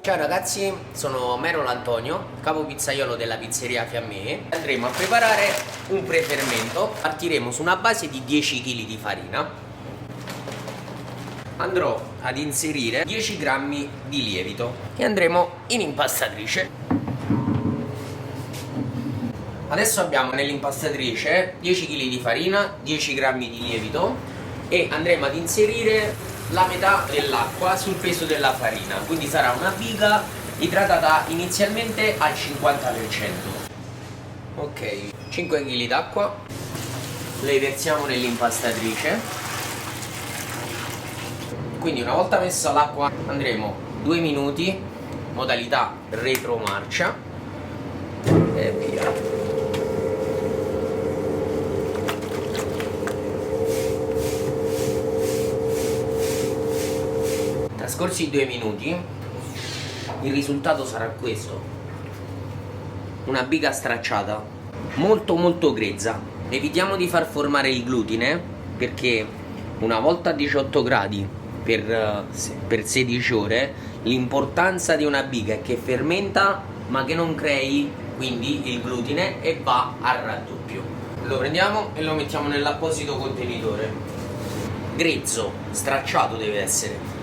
Ciao ragazzi, sono Merolo Antonio, capo pizzaiolo della pizzeria Fiammee. Andremo a preparare un prefermento. Partiremo su una base di 10 kg di farina. Andrò ad inserire 10 grammi di lievito e andremo in impastatrice. Adesso abbiamo nell'impastatrice 10 kg di farina, 10 grammi di lievito e andremo ad inserire la metà dell'acqua sul peso della farina, quindi sarà una biga idratata inizialmente al 50%. Ok, 5 kg d'acqua, le versiamo nell'impastatrice. Quindi una volta messa l'acqua andremo 2 minuti, modalità retromarcia e via. Trascorsi i 2 minuti, il risultato sarà questo: una biga stracciata, molto grezza. Evitiamo di far formare il glutine perché una volta a 18 gradi per 16 ore, l'importanza di una biga è che fermenta ma che non crei quindi il glutine e va al raddoppio. Lo prendiamo e lo mettiamo nell'apposito contenitore. Grezzo, stracciato deve essere.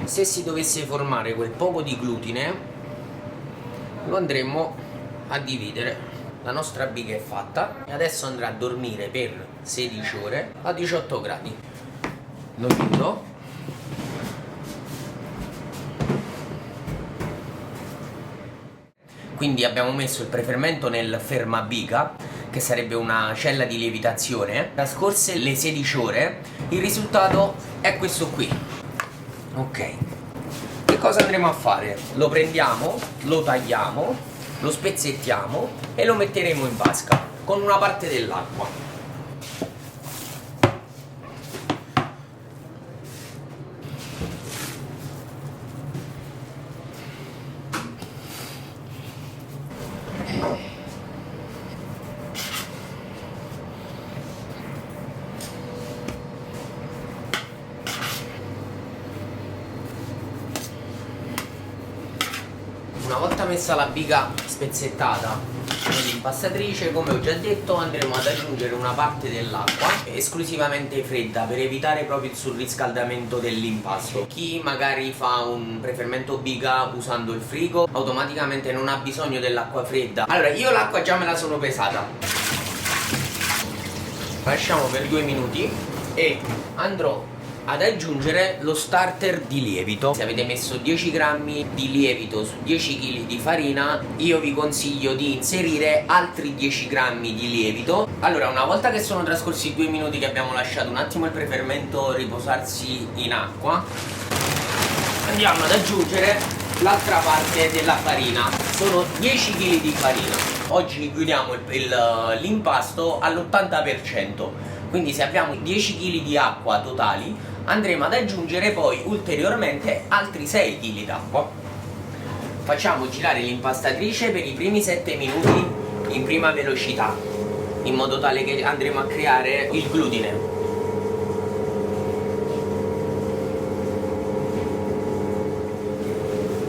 Se si dovesse formare quel poco di glutine, lo andremo a dividere. La nostra biga è fatta e adesso andrà a dormire per 16 ore a 18 gradi. Lo chiudo. Quindi abbiamo messo il prefermento nel fermabiga, che sarebbe una cella di lievitazione. Trascorse le 16 ore, il risultato è questo qui. Ok, che cosa andremo a fare? Lo prendiamo, lo tagliamo, lo spezzettiamo e lo metteremo in vasca con una parte dell'acqua. Una volta messa la biga spezzettata nell'impastatrice, come ho già detto, andremo ad aggiungere una parte dell'acqua esclusivamente fredda per evitare proprio il surriscaldamento dell'impasto. Chi magari fa un prefermento biga usando il frigo automaticamente non ha bisogno dell'acqua fredda. Allora, io l'acqua già me la sono pesata. Lasciamo per 2 minuti e andrò ad aggiungere lo starter di lievito. Se avete messo 10 grammi di lievito su 10 kg di farina, io vi consiglio di inserire altri 10 grammi di lievito. Allora, una volta che sono trascorsi 2 minuti che abbiamo lasciato un attimo il prefermento riposarsi in acqua, andiamo ad aggiungere l'altra parte della farina. Sono 10 kg di farina. Oggi chiudiamo l'impasto all'80%. Quindi se abbiamo 10 kg di acqua totali, andremo ad aggiungere poi ulteriormente altri 6 kg d'acqua. Facciamo girare l'impastatrice per i primi 7 minuti in prima velocità, in modo tale che andremo a creare il glutine.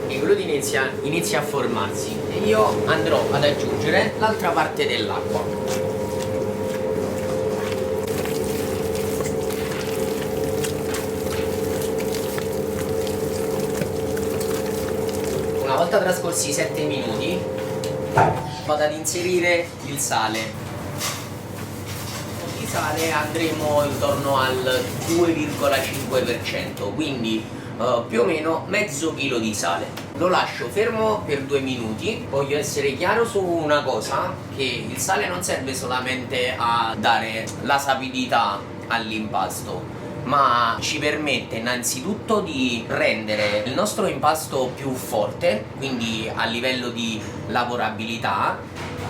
Il glutine inizia a formarsi e io andrò ad aggiungere l'altra parte dell'acqua. Una volta trascorsi i 7 minuti vado ad inserire il sale. Di sale andremo intorno al 2,5%, quindi più o meno mezzo chilo di sale. Lo lascio fermo per 2 minuti. Voglio essere chiaro su una cosa, che il sale non serve solamente a dare la sapidità all'impasto, ma ci permette innanzitutto di rendere il nostro impasto più forte, quindi a livello di lavorabilità,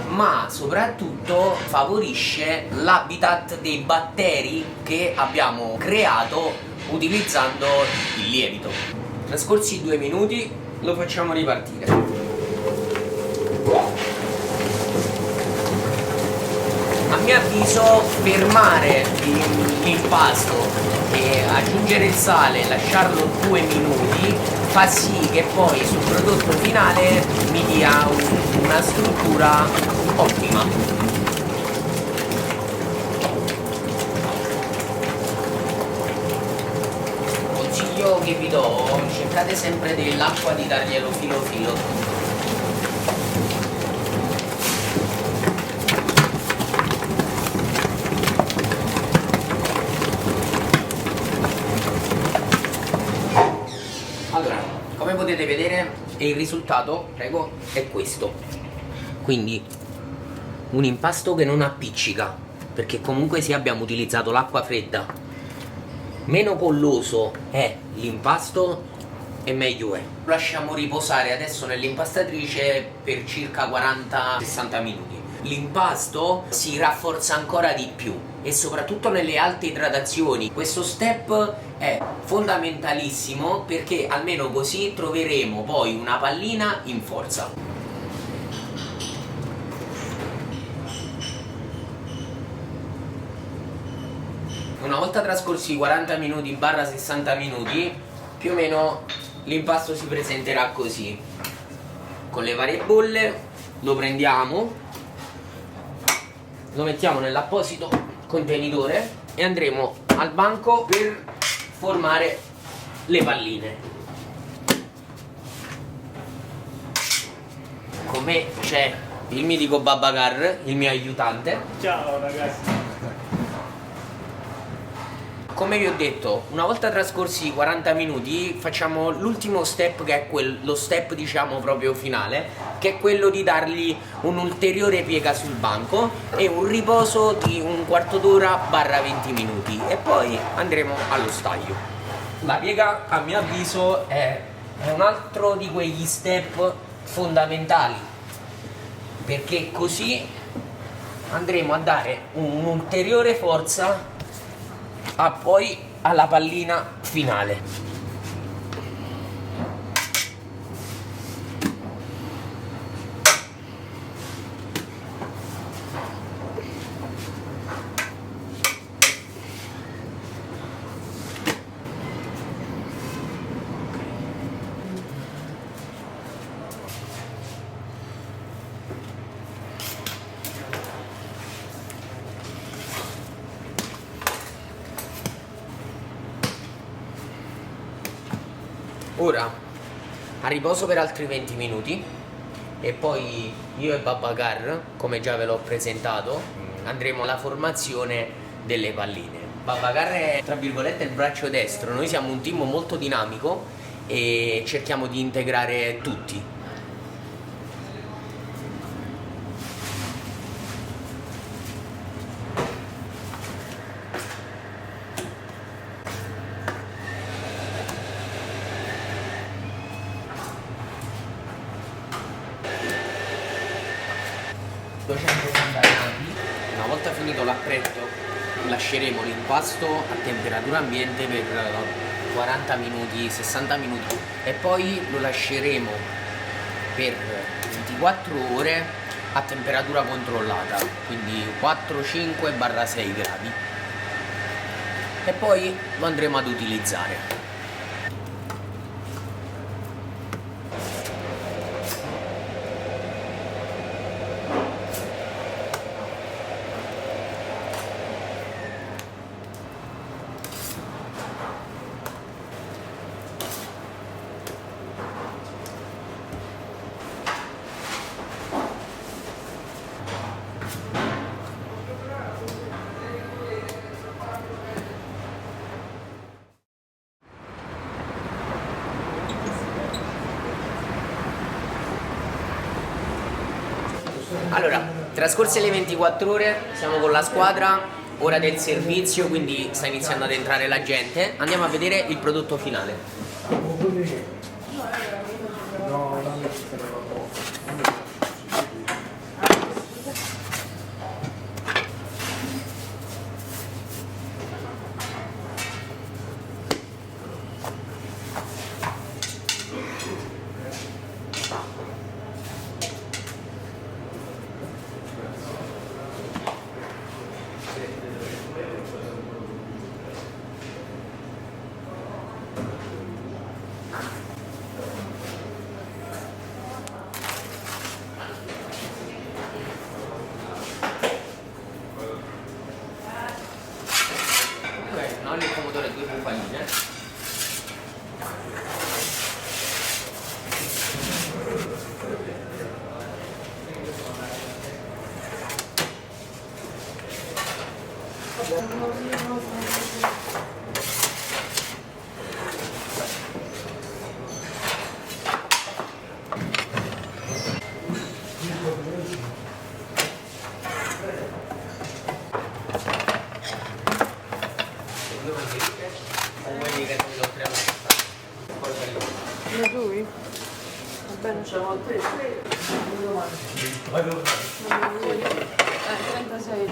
ma soprattutto favorisce l'habitat dei batteri che abbiamo creato utilizzando il lievito. Trascorsi 2 minuti lo facciamo ripartire. A mio avviso fermare l'impasto e aggiungere il sale, lasciarlo 2 minuti fa sì che poi sul prodotto finale mi dia una struttura ottima. Consiglio che vi do, cercate sempre dell'acqua di darglielo filo filo. Allora, come potete vedere il risultato, prego, è questo. Quindi un impasto che non appiccica, perché comunque sì abbiamo utilizzato l'acqua fredda. Meno colloso è l'impasto e meglio è. Lo lasciamo riposare adesso nell'impastatrice per circa 40-60 minuti. L'impasto si rafforza ancora di più e soprattutto nelle alte idratazioni questo step è fondamentalissimo, perché almeno così troveremo poi una pallina in forza. Una volta trascorsi 40 minuti barra 60 minuti, più o meno l'impasto si presenterà così. Con le varie bolle lo prendiamo, lo mettiamo nell'apposito contenitore e andremo al banco per formare le palline. Con me c'è il mitico Babacar, il mio aiutante. Ciao ragazzi. Come vi ho detto, una volta trascorsi 40 minuti facciamo l'ultimo step, che è lo step diciamo proprio finale, che è quello di dargli un'ulteriore piega sul banco e un riposo di un quarto d'ora barra 20 minuti e poi andremo allo staglio. La piega a mio avviso è un altro di quegli step fondamentali, perché così andremo a dare un'ulteriore forza poi alla pallina finale. Ora a riposo per altri 20 minuti e poi io e Babacar, come già ve l'ho presentato, andremo alla formazione delle palline. Babacar è tra virgolette il braccio destro, noi siamo un team molto dinamico e cerchiamo di integrare tutti. Una volta finito l'appretto lasceremo l'impasto a temperatura ambiente per 40 minuti, 60 minuti e poi lo lasceremo per 24 ore a temperatura controllata, quindi 4-5-6 gradi, e poi lo andremo ad utilizzare. Allora, trascorse le 24 ore, siamo con la squadra, ora del servizio, quindi sta iniziando ad entrare la gente. Andiamo a vedere il prodotto finale. Lo giuri? Va bene. 36.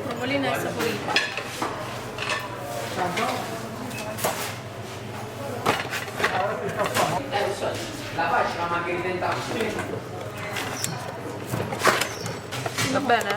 Provolina e saporita. La faccia la macchina di intanto. Va bene?